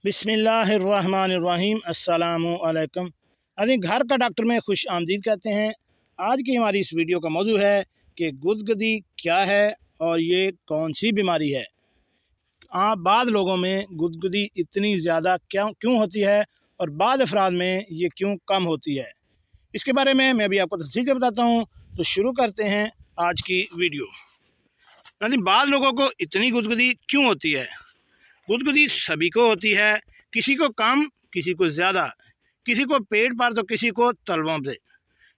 बिस्मिल्लाहिर्रहमानिर्रहीम। अस्सलामुअलैकुम। अभी घर का डॉक्टर में खुश आमदीद कहते हैं। आज की हमारी इस वीडियो का मौजू है कि गुदगुदी क्या है और ये कौन सी बीमारी है। बाद लोगों में गुदगुदी इतनी ज़्यादा क्यों होती है और बाद अफराद में ये क्यों कम होती है, इसके बारे में मैं अभी आपको तफसील से बताता हूँ। तो शुरू करते हैं आज की वीडियो। यानी बाद लोगों को इतनी गुदगुदी क्यों होती है। गुदगुदी सभी को होती है, किसी को कम, किसी को ज़्यादा, किसी को पेट पर तो किसी को तलवों पे।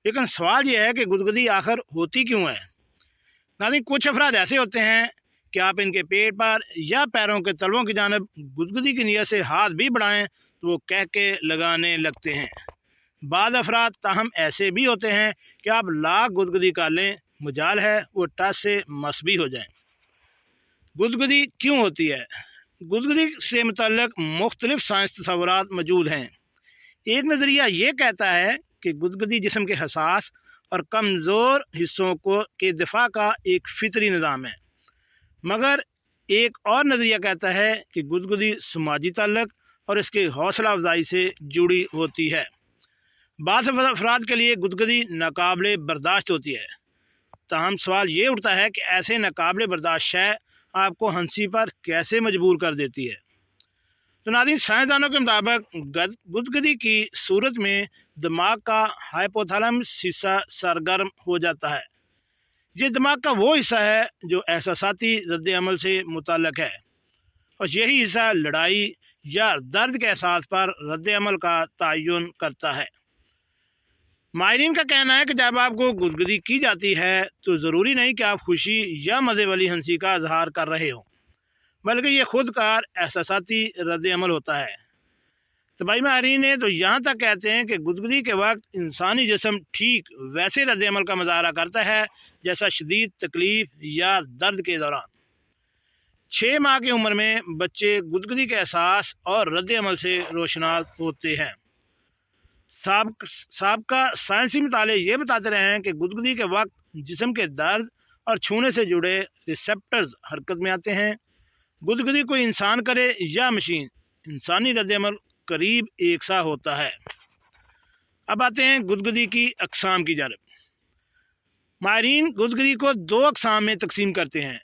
लेकिन सवाल यह है कि गुदगुदी आखिर होती क्यों है। नाज़रीन, कुछ अफराद ऐसे होते हैं कि आप इनके पेट पर या पैरों के तलवों की जानिब गुदगुदी की नीयत से हाथ भी बढ़ाएं तो वो कह के लगाने लगते हैं। बाद अफराद ताहम ऐसे भी होते हैं कि आप लाख गुदगुदी कर लें, मुजाल है वो टस से मस भी हो जाएं। गुदगुदी क्यों होती है। गुदगुदी से मुतल्लक मुख्तलिफ साइंस तस्वुरात मौजूद हैं। एक नज़रिया ये कहता है कि गुदगुदी जिस्म के हसास और कमज़ोर हिस्सों के दिफा का एक फितरी निज़ाम है, मगर एक और नज़रिया कहता है कि गुदगुदी समाजी ताल्लुक़ और इसके हौसला अफजाई से जुड़ी होती है। बाज़ अफराद के लिए गुदगुदी नाकाबिले बर्दाश्त होती है, ताहम सवाल ये उठता है कि ऐसे नाकाबिले बर्दाश्त शय आपको हंसी पर कैसे मजबूर कर देती है। तो नाज़रीन, साइंसदानों के मुताबिक गुदगुदी की सूरत में दिमाग का हाइपोथैलेमस हिस्सा सरगर्म हो जाता है। ये दिमाग का वो हिस्सा है जो एहसासाती रद्द-ए-अमल से मुतल्लक है और यही हिस्सा लड़ाई या दर्द के एहसास पर रद्द-ए-अमल का तयन करता है। माहिरीन का कहना है कि जब आपको गुदगुदी की जाती है तो ज़रूरी नहीं कि आप खुशी या मज़े वाली हंसी का इजहार कर रहे हो, बल्कि ये खुद कार एहसासाती रद्द-ए-अमल होता है। तबाई माहिरीन ने तो यहाँ तक कहते हैं कि गुदगुदी के वक्त इंसानी जिस्म ठीक वैसे रद्द-ए-अमल का मुजाहरा करता है जैसा शदीद तकलीफ़ या दर्द के दौरान। 6 माह की उम्र में बच्चे गुदगुदी के एहसास और रद्द-ए-अमल से रोशनास होते हैं। साबका साइंसी मुताले ये बताते रहे हैं कि गुदगुदी के वक्त जिस्म के दर्द और छूने से जुड़े रिसेप्टर्स हरकत में आते हैं। गुदगुदी कोई इंसान करे या मशीन, इंसानी रद्द-ए-अमल करीब एक सा होता है। अब आते हैं गुदगुदी की अक़साम की जानिब। माहिरीन गुदगुदी को 2 अक़साम में तकसीम करते हैं,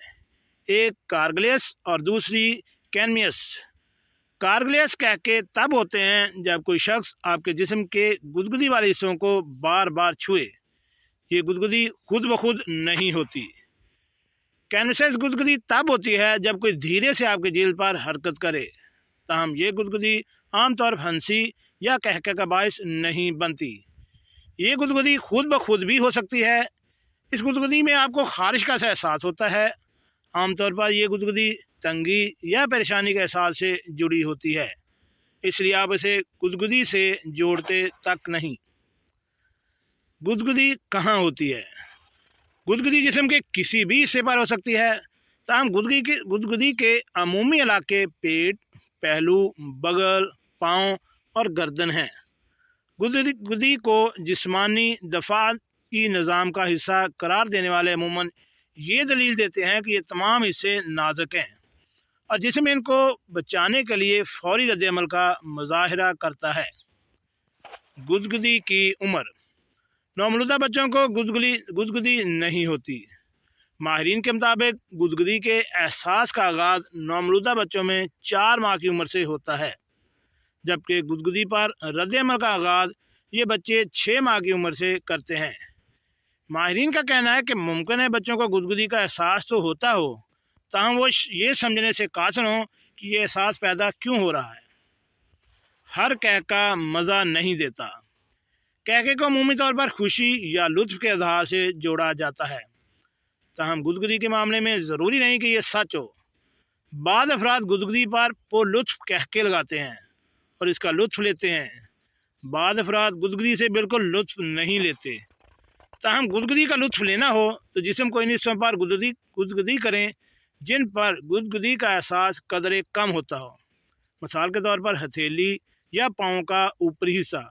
एक कारगलेस और दूसरी कैनमियस। कारगलेस कह के तब होते हैं जब कोई शख्स आपके जिस्म के गुदगुदी वाले हिस्सों को बार बार छुए। ये गुदगुदी खुद ब खुद नहीं होती। कैनमियस गुदगुदी तब होती है जब कोई धीरे से आपके जिल्द पर हरकत करे, ताहम ये गुदगुदी आमतौर पर हंसी या कहके का बायस नहीं बनती। ये गुदगुदी खुद ब खुद भी हो सकती है। इस गुदगुदी में आपको खारिश का सा एहसास होता है। आमतौर पर यह गुदगुदी तंगी या परेशानी के एहसास से जुड़ी होती है, इसलिए आप इसे गुदगुदी से जोड़ते तक नहीं। गुदगुदी कहाँ होती है। गुदगुदी जिस्म के किसी भी हिस्से पर हो सकती है, ताहम गुदगुदी के अमूमी इलाके पेट, पहलू, बगल, पाँव और गर्दन हैं। गुदगुदी को जिस्मानी दफाई निज़ाम का हिस्सा करार देने वाले अमूमन ये दलील देते हैं कि ये तमाम हिस्से नाजुक हैं और जिस्म इनको बचाने के लिए फौरी रद्द-ए-अमल का मुजाहरा करता है। गुदगुदी की उम्र। नौमौलूदा बच्चों को गुदगुदी नहीं होती। माहिरीन के मुताबिक गुदगुदी के एहसास का आगाज़ नौमौलूदा बच्चों में 4 माह की उम्र से होता है, जबकि गुदगुदी पर रद्द-ए-अमल का आगाज़ ये बच्चे 6 माह की उम्र से करते हैं। माहिरीन का कहना है कि मुमकिन है बच्चों को गुदगुदी का एहसास तो होता हो, ताहम वो ये समझने से कासिर हों कि ये एहसास पैदा क्यों हो रहा है। हर कहका मज़ा नहीं देता। कहके को अमूमी तौर पर खुशी या लुत्फ़ के इज़हार से जोड़ा जाता है, ताहम गुदगुदी के मामले में ज़रूरी नहीं कि ये सच हो। बाद अफराद गुदगुदी पर पुरलुत्फ़ कहके लगाते हैं और इसका लुत्फ़ लेते हैं। बाद अफराद गुदगुदी से बिल्कुल लुत्फ़ नहीं लेते। ताहम गुदगुदी का लुत्फ़ लेना हो तो जिस्म को इन हिस्सों पर गुदगुदी करें जिन पर गुदगुदी का एहसास कदरे कम होता हो। मिसाल के तौर पर हथेली या पाँव का ऊपरी हिस्सा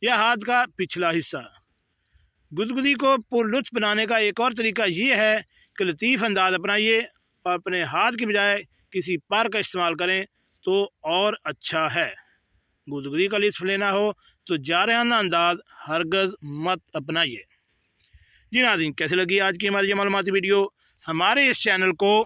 या हाथ का पिछला हिस्सा। गुदगुदी को पुरलुत्फ़ बनाने का एक और तरीका ये है कि लतीफ़ अंदाज अपनाइए और अपने हाथ की बजाय किसी पर का इस्तेमाल करें تو اور اچھا ہے۔ گدگدی کا لطف لینا ہو تو جارحانہ انداز ہرگز مت اپنائیے۔ جی ناظرین، کیسے لگی آج کی ہماری یہ معلوماتی ویڈیو؟ ہمارے اس چینل کو